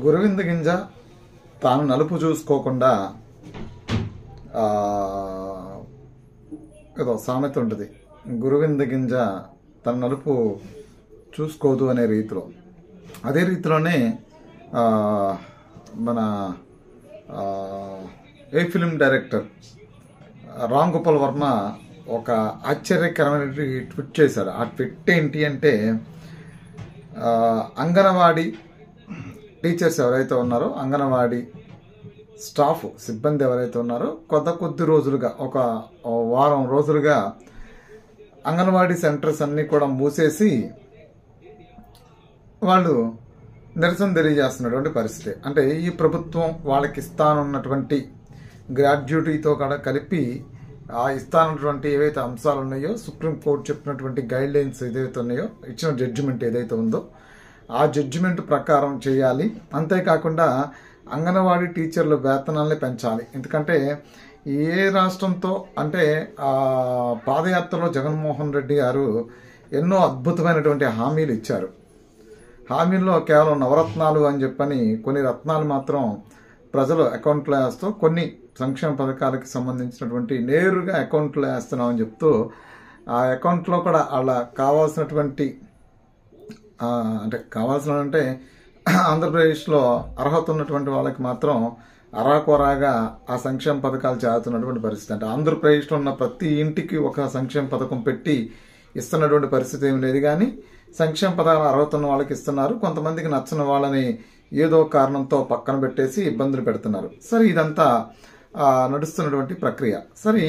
గురువింద గింజ తాను నలుపు చూసుకోకుండా ఏదో సామెత ఉంటుంది, గురువింద గింజ తన నలుపు చూసుకోదు అనే రీతిలో. అదే రీతిలోనే మన a film director Ram Gopal Varma ఒక ఆశ్చర్యకరమైన ట్వీట్ చేశారు. ఆ ట్వీట్ ఏంటి అంటే, అంగన్వాడీ టీచర్స్ ఎవరైతే ఉన్నారో, అంగన్వాడీ స్టాఫ్ సిబ్బంది ఎవరైతే ఉన్నారో, కొద్ది రోజులుగా ఒక వారం రోజులుగా అంగన్వాడీ సెంటర్స్ అన్నీ కూడా మూసేసి వాళ్ళు నిరసన తెలియజేస్తున్నటువంటి పరిస్థితి. అంటే ఈ ప్రభుత్వం వాళ్ళకి ఇస్తానన్నటువంటి గ్రాడ్యుటీతో కూడా కలిపి ఆ ఇస్తానటువంటి ఏవైతే అంశాలు ఉన్నాయో, సుప్రీంకోర్టు చెప్పినటువంటి గైడ్ లైన్స్ ఏదైతే ఉన్నాయో, ఇచ్చిన జడ్జిమెంట్ ఏదైతే ఉందో ఆ జడ్జిమెంట్ ప్రకారం చేయాలి. అంతేకాకుండా అంగన్వాడీ టీచర్ల వేతనాల్ని పెంచాలి. ఎందుకంటే ఏ రాష్ట్రంతో అంటే పాదయాత్రలో జగన్మోహన్ రెడ్డి గారు ఎన్నో అద్భుతమైనటువంటి హామీలు ఇచ్చారు. హామీల్లో కేవలం నవరత్నాలు అని చెప్పని కొన్ని రత్నాలు మాత్రం ప్రజలు అకౌంట్లో వేస్తూ, కొన్ని సంక్షేమ పథకాలకి సంబంధించినటువంటి నేరుగా అకౌంట్లో వేస్తున్నామని చెప్తూ, ఆ అకౌంట్లో కూడా అలా కావాల్సినటువంటి అంటే ఆంధ్రప్రదేశ్లో అర్హత ఉన్నటువంటి వాళ్ళకి మాత్రం అరాకొరాగా ఆ సంక్షేమ పథకాలు చేస్తున్నటువంటి పరిస్థితి. అంటే ఆంధ్రప్రదేశ్లో ఉన్న ప్రతి ఇంటికి ఒక సంక్షేమ పథకం పెట్టి ఇస్తున్నటువంటి పరిస్థితి ఏమి లేదు. కానీ సంక్షేమ పథకాలు అర్హత ఉన్న వాళ్ళకి ఇస్తున్నారు, కొంతమందికి నచ్చని వాళ్ళని ఏదో కారణంతో పక్కన పెట్టేసి ఇబ్బందులు పెడుతున్నారు. సరే, ఇదంతా నడుస్తున్నటువంటి ప్రక్రియ. సరే,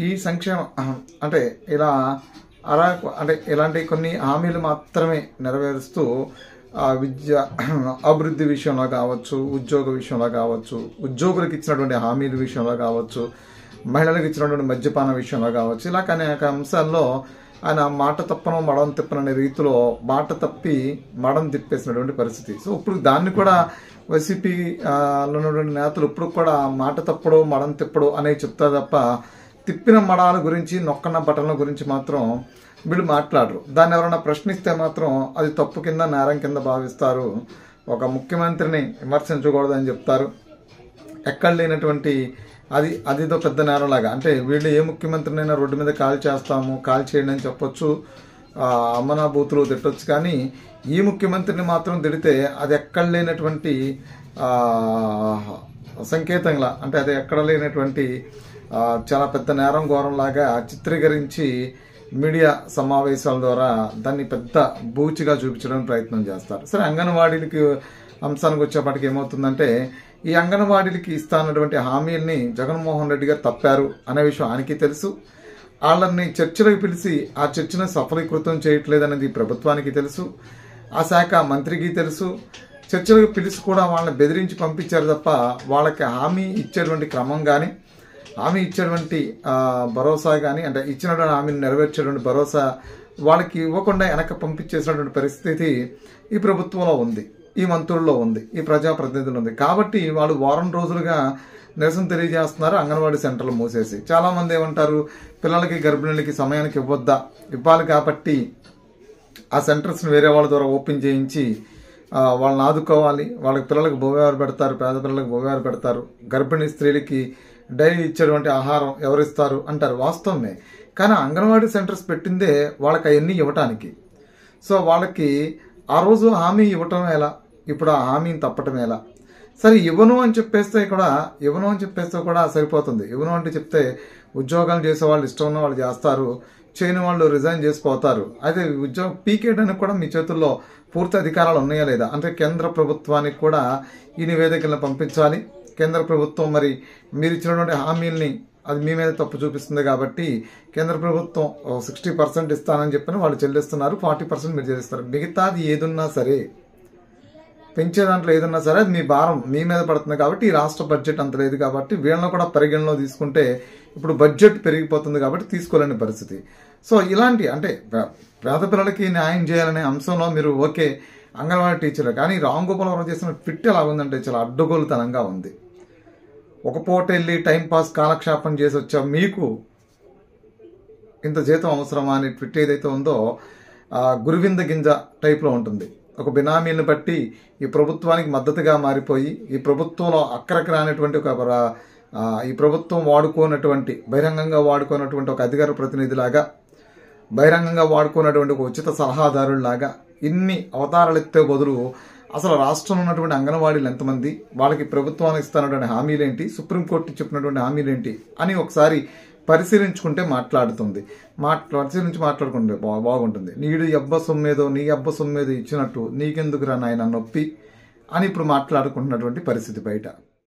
ఈ సంక్షేమ అంటే ఇలా అంటే ఇలాంటి కొన్ని హామీలు మాత్రమే నెరవేరుస్తూ విద్య అభివృద్ధి విషయంలో కావచ్చు, ఉద్యోగ విషయంలో కావచ్చు, ఉద్యోగులకు ఇచ్చినటువంటి హామీల విషయంలో కావచ్చు, మహిళలకు ఇచ్చినటువంటి మద్యపాన విషయంలో కావచ్చు, ఇలా అనేక అంశాల్లో ఆయన మాట తప్పను మడం తిప్పననే రీతిలో మాట తప్పి మడం తిప్పేసినటువంటి పరిస్థితి. సో ఇప్పుడు దాన్ని కూడా వైసీపీలో ఉన్నటువంటి నేతలు ఇప్పుడు కూడా మాట తప్పడు మడం తిప్పడు అనేవి చెప్తారు తప్ప, తిప్పిన మడాల గురించి, నొక్కన బటన్ల గురించి మాత్రం వీళ్ళు మాట్లాడరు. దాన్ని ఎవరైనా ప్రశ్నిస్తే మాత్రం అది తప్పు కింద, నేరం కింద భావిస్తారు. ఒక ముఖ్యమంత్రిని విమర్శించకూడదని చెప్తారు. ఎక్కడ లేనటువంటి అదిదో పెద్ద నేరంలాగా. అంటే వీళ్ళు ఏ ముఖ్యమంత్రినైనా రోడ్డు మీద కాల్ చేస్తాము, కాల్ చేయండి అని చెప్పొచ్చు, అమ్మనా బూతులు తిట్టొచ్చు. కానీ ఈ ముఖ్యమంత్రిని మాత్రం తిడితే అది ఎక్కడ లేనటువంటి సంకేతంలా, అంటే అది ఎక్కడ లేనటువంటి చాలా పెద్ద నేరం ఘోరంలాగా చిత్రీకరించి మీడియా సమావేశాల ద్వారా దాన్ని పెద్ద బూచిగా చూపించడానికి ప్రయత్నం చేస్తారు. సరే, అంగన్వాడీలకి అంశానికి వచ్చేప్పటికి ఏమవుతుందంటే, ఈ అంగన్వాడీలకి ఇస్తానటువంటి హామీల్ని జగన్మోహన్ రెడ్డి గారు తప్పారు అనే విషయం ఆయనకి తెలుసు. వాళ్ళని చర్చలకు పిలిచి ఆ చర్చను సఫలీకృతం చేయట్లేదనేది ప్రభుత్వానికి తెలుసు, ఆ శాఖ మంత్రికి తెలుసు. చర్చలకు పిలిచి కూడా వాళ్ళని బెదిరించి పంపించారు తప్ప వాళ్ళకి హామీ ఇచ్చేటువంటి క్రమం కానీ, హామీ ఇచ్చేటువంటి భరోసా కానీ, అంటే ఇచ్చినటువంటి హామీని నెరవేర్చేటువంటి భరోసా వాళ్ళకి ఇవ్వకుండా వెనక పంపించేసినటువంటి పరిస్థితి ఈ ప్రభుత్వంలో ఉంది, ఈ మంత్రుల్లో ఉంది, ఈ ప్రజాప్రతినిధులు ఉంది. కాబట్టి వాళ్ళు వారం రోజులుగా నిరసన తెలియజేస్తున్నారు అంగన్వాడీ సెంటర్లు మూసేసి. చాలామంది ఏమంటారు, పిల్లలకి గర్భిణీలకి సమయానికి ఇవ్వాలి కాబట్టి ఆ సెంటర్స్ని వేరే వాళ్ళ ద్వారా ఓపెన్ చేయించి వాళ్ళని ఆదుకోవాలి, వాళ్ళకి పిల్లలకు భోజనాలు పెడతారు, పేద పిల్లలకు భోజనాలు పెడతారు, గర్భిణీ స్త్రీలకి డైలీ ఇచ్చేటువంటి ఆహారం ఎవరిస్తారు అంటారు. వాస్తవమే, కానీ అంగన్వాడీ సెంటర్స్ పెట్టిందే వాళ్ళకి అవన్నీ ఇవ్వటానికి. సో వాళ్ళకి ఆ రోజు హామీ ఇవ్వటం ఎలా, ఇప్పుడు ఆ హామీని తప్పటం ఎలా? సరే, ఇవ్వను అని చెప్పేస్తే కూడా సరిపోతుంది. ఇవ్వను అంటే చెప్తే ఉద్యోగాలు చేసే వాళ్ళు ఇష్టం ఉన్న వాళ్ళు చేస్తారు, చేయని వాళ్ళు రిజైన్ చేసిపోతారు. అయితే ఉద్యోగం పీకేయడానికి కూడా మీ చేతుల్లో పూర్తి అధికారాలు ఉన్నాయా లేదా అంటే కేంద్ర ప్రభుత్వానికి కూడా ఈ నివేదికలను పంపించాలి. కేంద్ర ప్రభుత్వం మరి మీరు ఇచ్చినటువంటి హామీల్ని అది మీ మీద తప్పు చూపిస్తుంది కాబట్టి కేంద్ర ప్రభుత్వం 60% ఇస్తానని చెప్పని వాళ్ళు చెల్లిస్తున్నారు, 40% మీరు చెల్లిస్తారు. మిగతాది ఏదున్నా సరే, పెంచే దాంట్లో ఏదన్నా సరే అది మీ భారం మీ మీద పడుతుంది. కాబట్టి ఈ రాష్ట్ర బడ్జెట్ అంత లేదు కాబట్టి వీళ్ళని కూడా పరిగణలో తీసుకుంటే ఇప్పుడు బడ్జెట్ పెరిగిపోతుంది కాబట్టి తీసుకోలేని పరిస్థితి. సో ఇలాంటి అంటే పేద పిల్లలకి న్యాయం చేయాలనే అంశంలో మీరు ఓకే అంగన్వాడీ టీచర్లు, కానీ రామ్ గోపాల్ వర్మ చేసిన ట్వీట్ ఎలా ఉందంటే చాలా అడ్డగోలుతనంగా ఉంది. ఒక పూట వెళ్ళి టైంపాస్ కాలక్షేపం చేసి వచ్చా మీకు ఇంత జీతం అవసరమా అని ట్విట్ ఏదైతే ఉందో గురువింద గింజ టైప్లో ఉంటుంది. ఒక బినామీలను బట్టి ఈ ప్రభుత్వానికి మద్దతుగా మారిపోయి ఈ ప్రభుత్వంలో అక్కడికి రానటువంటి ఈ ప్రభుత్వం వాడుకోనటువంటి బహిరంగంగా వాడుకోనటువంటి ఒక అధికార ప్రతినిధిలాగా బహిరంగంగా వాడుకున్నటువంటి ఒక ఉచిత సలహాదారులాగా ఇన్ని అవతారాలు ఎత్తే బదులు అసలు రాష్ట్రంలో ఉన్నటువంటి అంగన్వాడీలు ఎంతమంది, వాళ్ళకి ప్రభుత్వానికి ఇస్తున్నటువంటి హామీలేంటి, సుప్రీంకోర్టు చెప్పినటువంటి హామీలేంటి అని ఒకసారి పరిశీలించుకుంటే మాట్లాడుకుంటే బాగుంటుంది. నీడు అబ్బ సొమ్మేదో నీ అబ్బ సొమ్మేదో ఇచ్చినట్టు నీకెందుకు రా నాయన నొప్పి అని ఇప్పుడు మాట్లాడుకుంటున్నటువంటి పరిస్థితి బయట.